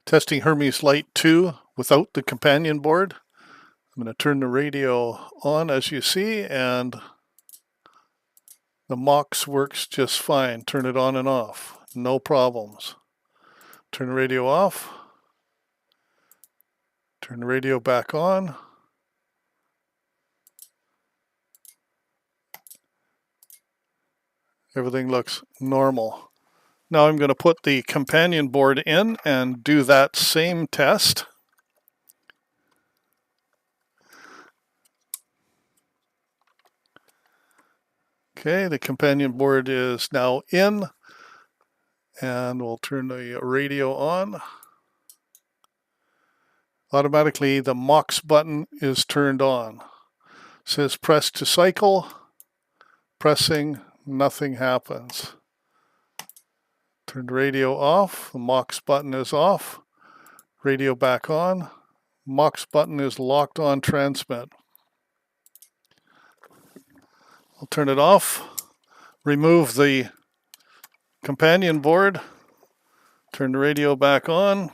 Testing Hermes Lite 2 without the companion board. I'm going to turn the radio on, as you see, and the MOX works just fine. Turn it on and off, no problems. Turn the radio off. Turn the radio back on. Everything looks normal. Now I'm going to put the companion board in and do that same test. Okay, the companion board is now in, and we'll turn the radio on. Automatically, the MOX button is turned on. It says press to cycle. Pressing, nothing happens. Turn the radio off. The MOX button is off. Radio back on. MOX button is locked on transmit. I'll turn it off. Remove the companion board. Turn the radio back on.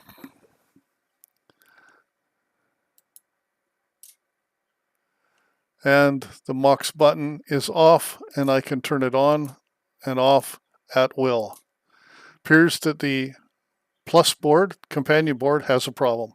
And the MOX button is off, and I can turn it on and off at will. Appears that the plus board, companion board, has a problem.